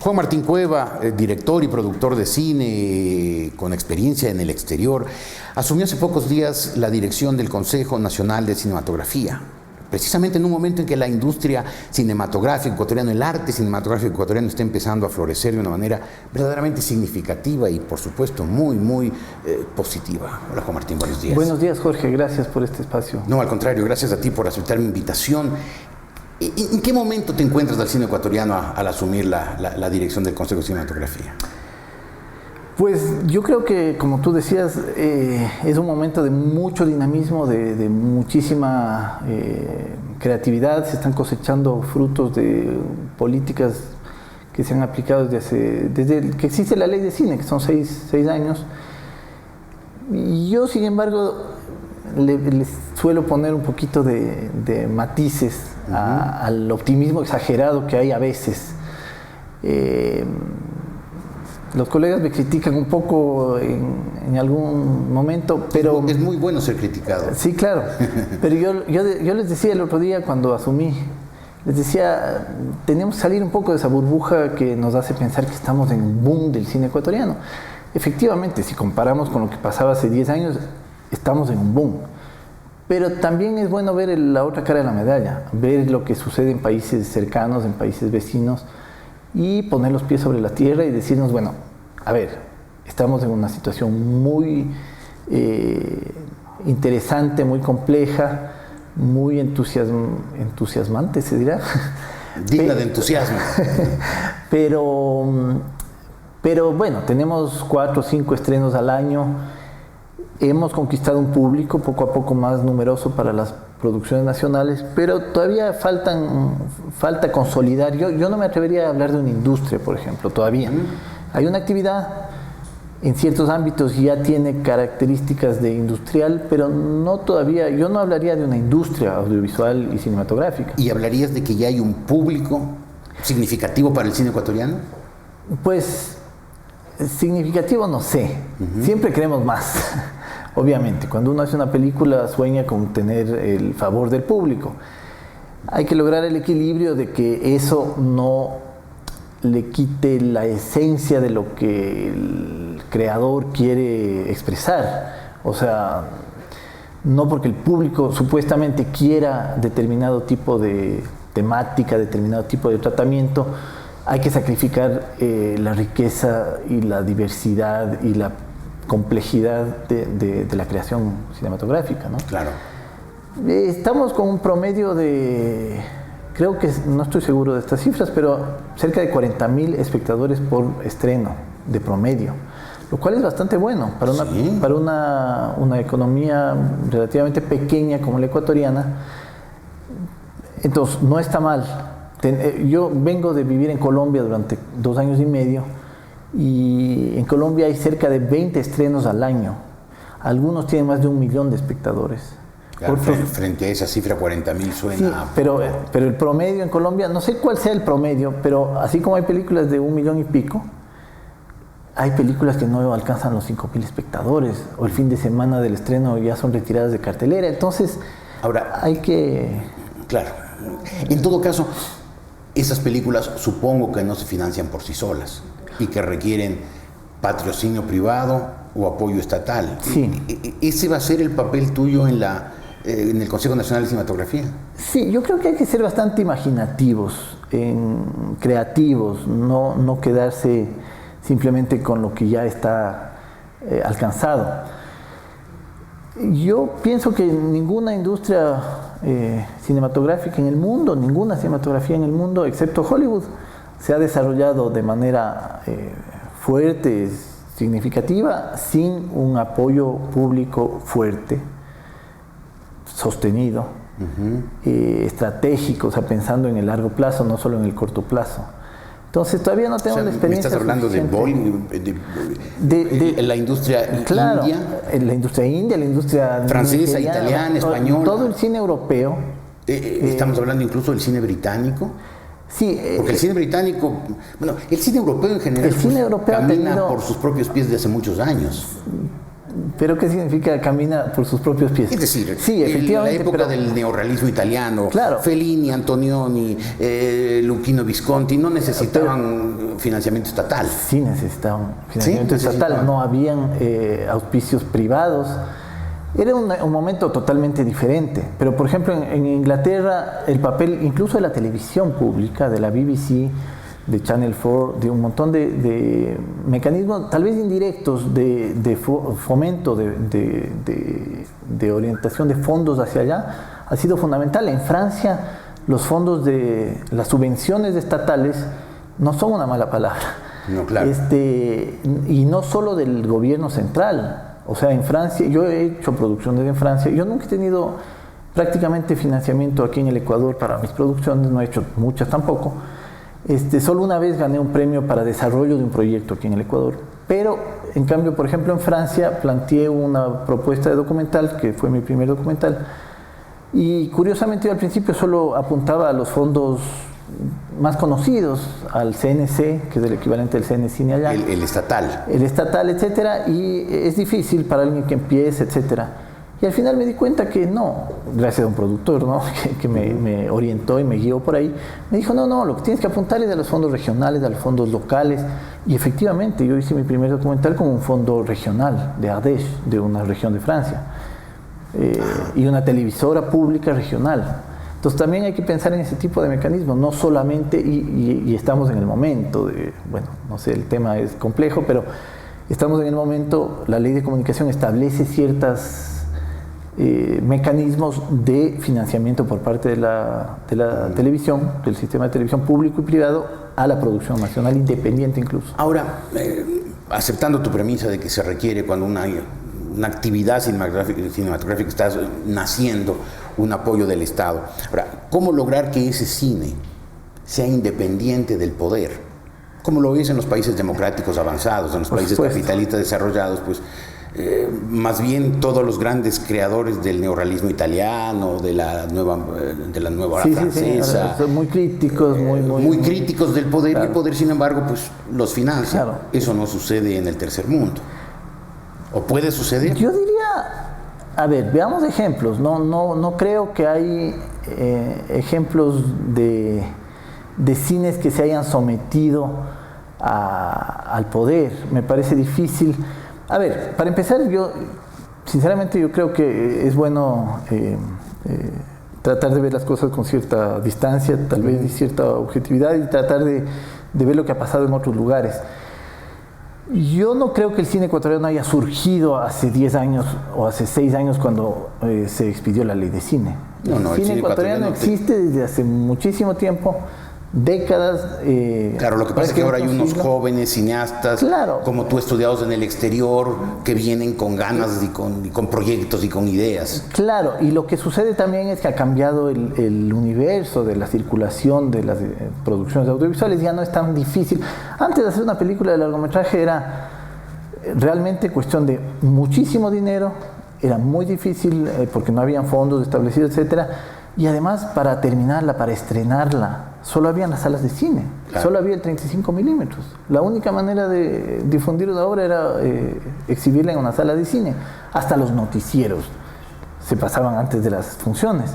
Juan Martín Cueva, director y productor de cine con experiencia en el exterior, asumió hace pocos días la dirección del Consejo Nacional de Cinematografía, precisamente en un momento en que la industria cinematográfica ecuatoriana, el arte cinematográfico ecuatoriano está empezando a florecer de una manera verdaderamente significativa y, por supuesto, muy positiva. Hola, Juan Martín, buenos días. Buenos días, Jorge, gracias por este espacio. No, al contrario, gracias a ti por aceptar mi invitación. ¿En qué momento te encuentras del cine ecuatoriano al asumir la dirección del Consejo de Cinematografía? Pues yo creo que, como tú decías, es un momento de mucho dinamismo, de muchísima creatividad. Se están cosechando frutos de políticas que se han aplicado desde que existe la ley de cine, que son seis años. Y yo, sin embargo, les suelo poner un poquito de matices al optimismo exagerado que hay a veces. Los colegas me critican un poco en algún momento, pero... Es muy bueno ser criticado. Sí, claro. Pero yo les decía el otro día cuando asumí, les decía, tenemos que salir un poco de esa burbuja que nos hace pensar que estamos en un boom del cine ecuatoriano. Efectivamente, si comparamos con lo que pasaba hace 10 años, estamos en un boom. Pero también es bueno ver la otra cara de la medalla, ver lo que sucede en países cercanos, en países vecinos, y poner los pies sobre la tierra y decirnos, bueno, a ver, estamos en una situación muy interesante, muy compleja, muy entusiasmante, se dirá. Digna de entusiasmo. Pero bueno, tenemos 4 o 5 estrenos al año. Hemos conquistado un público poco a poco más numeroso para las producciones nacionales, pero todavía falta consolidar. Yo no me atrevería a hablar de una industria, por ejemplo, todavía. Hay una actividad, en ciertos ámbitos ya tiene características de industrial, pero no todavía, yo no hablaría de una industria audiovisual y cinematográfica. ¿Y hablarías de que ya hay un público significativo para el cine ecuatoriano? Pues, significativo no sé, siempre queremos más. Obviamente, cuando uno hace una película sueña con tener el favor del público. Hay que lograr el equilibrio de que eso no le quite la esencia de lo que el creador quiere expresar. O sea, no porque el público supuestamente quiera determinado tipo de temática, determinado tipo de tratamiento, hay que sacrificar la riqueza y la diversidad y la complejidad de la creación cinematográfica, ¿no? Claro. Estamos con un promedio de, creo que, no estoy seguro de estas cifras, pero cerca de 40,000 espectadores por estreno de promedio, lo cual es bastante bueno para una economía relativamente pequeña como la ecuatoriana. Entonces, no está mal. Yo vengo de vivir en Colombia durante 2 años y medio, y en Colombia hay cerca de 20 estrenos al año. Algunos tienen más de 1 millón de espectadores. Claro, frente a esa cifra, 40,000 suena... Sí, pero el promedio en Colombia, no sé cuál sea el promedio, pero así como hay películas de 1 millón y pico, hay películas que no alcanzan los 5,000 espectadores, o el fin de semana del estreno ya son retiradas de cartelera. Entonces, ahora hay que... Claro. En todo caso, esas películas supongo que no se financian por sí solas y que requieren patrocinio privado o apoyo estatal. Sí. ¿Ese va a ser el papel tuyo en el Consejo Nacional de Cinematografía? Sí, yo creo que hay que ser bastante imaginativos, creativos, no quedarse simplemente con lo que ya está alcanzado. Yo pienso que ninguna industria cinematográfica en el mundo, ninguna cinematografía en el mundo, excepto Hollywood, se ha desarrollado de manera fuerte, significativa, sin un apoyo público fuerte, sostenido, estratégico, o sea, pensando en el largo plazo, no solo en el corto plazo. Entonces todavía no tengo la experiencia. ¿Me estás hablando de la industria india? La industria india, la industria francesa, italiana, española. Todo el cine europeo. Estamos hablando incluso del cine británico. Sí, porque el cine británico, bueno, el cine europeo en general, el cine europeo camina por sus propios pies desde hace muchos años. pero ¿qué significa camina por sus propios pies? Es decir, sí, efectivamente, en la época del neorrealismo italiano, claro, Fellini, Antonioni, Luchino Visconti no necesitaban financiamiento estatal. Sí necesitaban financiamiento estatal, no habían auspicios privados. Era un momento totalmente diferente, pero por ejemplo en Inglaterra el papel incluso de la televisión pública, de la BBC, de Channel 4, de un montón de mecanismos tal vez indirectos de fomento, de orientación de fondos hacia allá, ha sido fundamental. En Francia los fondos las subvenciones estatales no son una mala palabra. No, claro. Y no solo del gobierno central. O sea, en Francia, yo he hecho producciones en Francia, yo nunca he tenido prácticamente financiamiento aquí en el Ecuador para mis producciones, no he hecho muchas tampoco. Solo una vez gané un premio para desarrollo de un proyecto aquí en el Ecuador, pero en cambio, por ejemplo, en Francia planteé una propuesta de documental, que fue mi primer documental, y curiosamente yo al principio solo apuntaba a los fondos más conocidos, al CNC, que es el equivalente del CNCine allá. El estatal. El estatal, etcétera, y es difícil para alguien que empiece, etcétera. Y al final me di cuenta que no, gracias a un productor, ¿no? que me orientó y me guió por ahí, me dijo, no, lo que tienes que apuntar es a los fondos regionales, a los fondos locales, y efectivamente yo hice mi primer documental con un fondo regional de Ardèche, de una región de Francia, y una televisora pública regional. Entonces también hay que pensar en ese tipo de mecanismos, no solamente, y estamos en el momento bueno, no sé, el tema es complejo, pero estamos en el momento, la ley de comunicación establece ciertos mecanismos de financiamiento por parte de la televisión, del sistema de televisión público y privado, a la producción nacional independiente incluso. Ahora, aceptando tu premisa de que se requiere cuando una actividad cinematográfica está naciendo, un apoyo del Estado. Ahora, ¿cómo lograr que ese cine sea independiente del poder? Como lo es en los países democráticos avanzados, en los países capitalistas desarrollados, pues más bien todos los grandes creadores del neorrealismo italiano, de la nueva ola francesa, son muy críticos, muy críticos del poder, claro. Y el poder, sin embargo, pues los financia. Claro. Eso no sucede en el tercer mundo. ¿O puede suceder? Yo diría, a ver, veamos ejemplos. No creo que hay ejemplos de cines que se hayan sometido al poder. Me parece difícil. A ver, para empezar, sinceramente yo creo que es bueno tratar de ver las cosas con cierta distancia, tal vez y cierta objetividad, y tratar de ver lo que ha pasado en otros lugares. Yo no creo que el cine ecuatoriano haya surgido hace 10 años o hace 6 años cuando se expidió la ley de cine. El cine ecuatoriano existe desde hace muchísimo tiempo, décadas. Claro, lo que pasa es que ahora hay unos jóvenes cineastas, claro, como tú, estudiados en el exterior, que vienen con ganas y con proyectos y con ideas. Claro, y lo que sucede también es que ha cambiado el universo de la circulación de las producciones audiovisuales, ya no es tan difícil. Antes de hacer una película de largometraje era realmente cuestión de muchísimo dinero, era muy difícil porque no habían fondos establecidos, etcétera. Y además, para terminarla, para estrenarla, solo habían las salas de cine, claro, solo había el 35 milímetros. La única manera de difundir una obra era exhibirla en una sala de cine. Hasta los noticieros se pasaban antes de las funciones.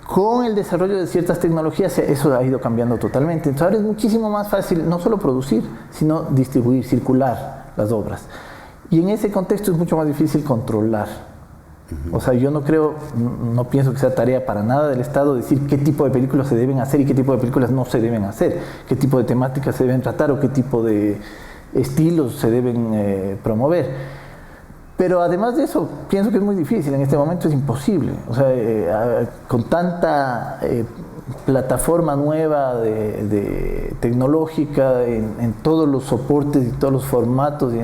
Con el desarrollo de ciertas tecnologías, eso ha ido cambiando totalmente. Entonces ahora es muchísimo más fácil no solo producir, sino distribuir, circular las obras. Y en ese contexto es mucho más difícil controlar. O sea, yo no pienso que sea tarea para nada del Estado decir qué tipo de películas se deben hacer y qué tipo de películas no se deben hacer, qué tipo de temáticas se deben tratar o qué tipo de estilos se deben promover. Pero además de eso, pienso que es muy difícil, en este momento es imposible. O sea, con tanta plataforma nueva de tecnológica en todos los soportes y todos los formatos,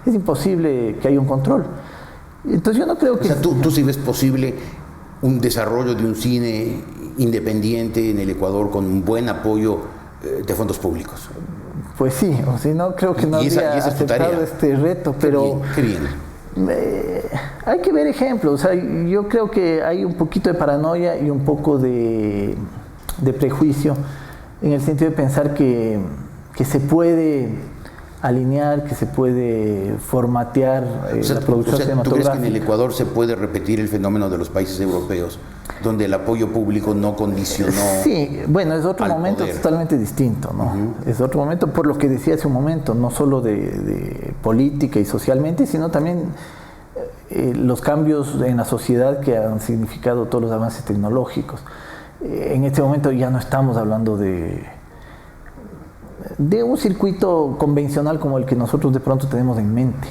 es imposible que haya un control. Entonces yo no creo que... O sea, ¿tú sí ves posible un desarrollo de un cine independiente en el Ecuador con un buen apoyo de fondos públicos? Pues sí, o si no, creo que no habría aceptado este reto, pero... Qué bien. Hay que ver ejemplos. O sea, yo creo que hay un poquito de paranoia y un poco de prejuicio en el sentido de pensar que se puede alinear, que se puede formatear la producción cinematográfica. ¿Tú crees que en el Ecuador se puede repetir el fenómeno de los países europeos, donde el apoyo público no condicionó? Sí, bueno, es otro momento poder totalmente distinto, ¿no? Es otro momento, por lo que decía hace un momento, no solo de política y socialmente, sino también los cambios en la sociedad que han significado todos los avances tecnológicos. En este momento ya no estamos hablando de un circuito convencional como el que nosotros de pronto tenemos en mente,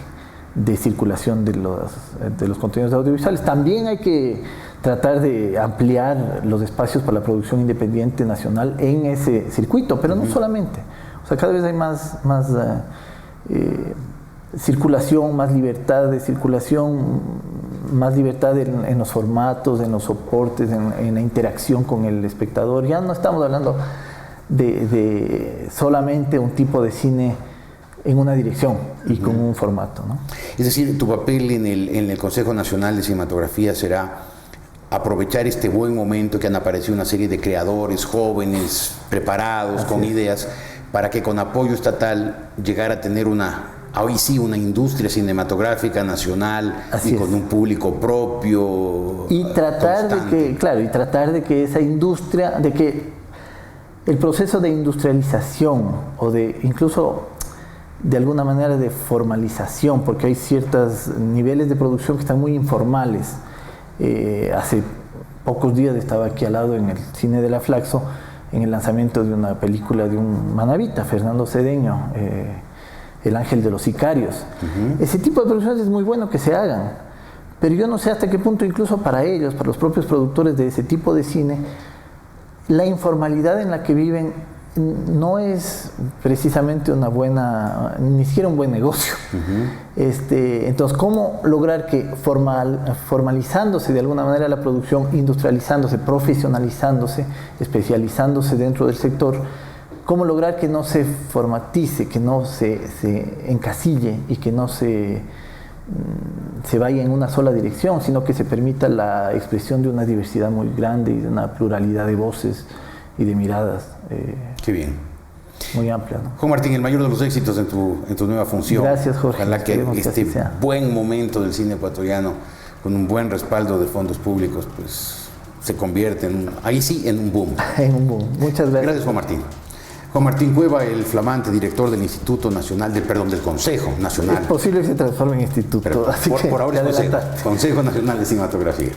de circulación de los contenidos audiovisuales. También hay que tratar de ampliar los espacios para la producción independiente nacional en ese circuito, pero no solamente. O sea, cada vez hay más circulación, más libertad de circulación, más libertad en los formatos, en los soportes, en la interacción con el espectador. Ya no estamos hablando de solamente un tipo de cine en una dirección y con un formato, ¿no? Es decir, tu papel en el Consejo Nacional de Cinematografía será aprovechar este buen momento que han aparecido una serie de creadores jóvenes, preparados, con ideas, para que con apoyo estatal llegara a tener hoy sí, una industria cinematográfica nacional y con un público propio. Y tratar de que esa industria, de que el proceso de industrialización o de incluso de alguna manera de formalización, porque hay ciertos niveles de producción que están muy informales. Hace pocos días estaba aquí al lado en el cine de la Flaxo en el lanzamiento de una película de un manabita, Fernando Cedeño, El Ángel de los Sicarios. Ese tipo de producciones es muy bueno que se hagan, pero yo no sé hasta qué punto incluso para ellos, para los propios productores de ese tipo de cine, la informalidad en la que viven no es precisamente una buena, ni siquiera un buen negocio. Entonces, ¿cómo lograr que formalizándose de alguna manera la producción, industrializándose, profesionalizándose, especializándose dentro del sector, cómo lograr que no se formatice, que no se encasille y que no se vaya en una sola dirección, sino que se permita la expresión de una diversidad muy grande y de una pluralidad de voces y de miradas. Qué bien. Muy amplia, ¿no? Juan Martín, el mayor de los éxitos en tu nueva función. Gracias, Jorge. Ojalá que este buen momento del cine ecuatoriano, con un buen respaldo de fondos públicos, pues se convierte ahí sí, en un boom. En un boom. Muchas gracias. Gracias, Juan Martín. Juan Martín Cueva, el flamante director del Instituto Nacional, del Consejo Nacional. Es posible que se transforme en instituto. Pero por ahora es Consejo Nacional de Cinematografía.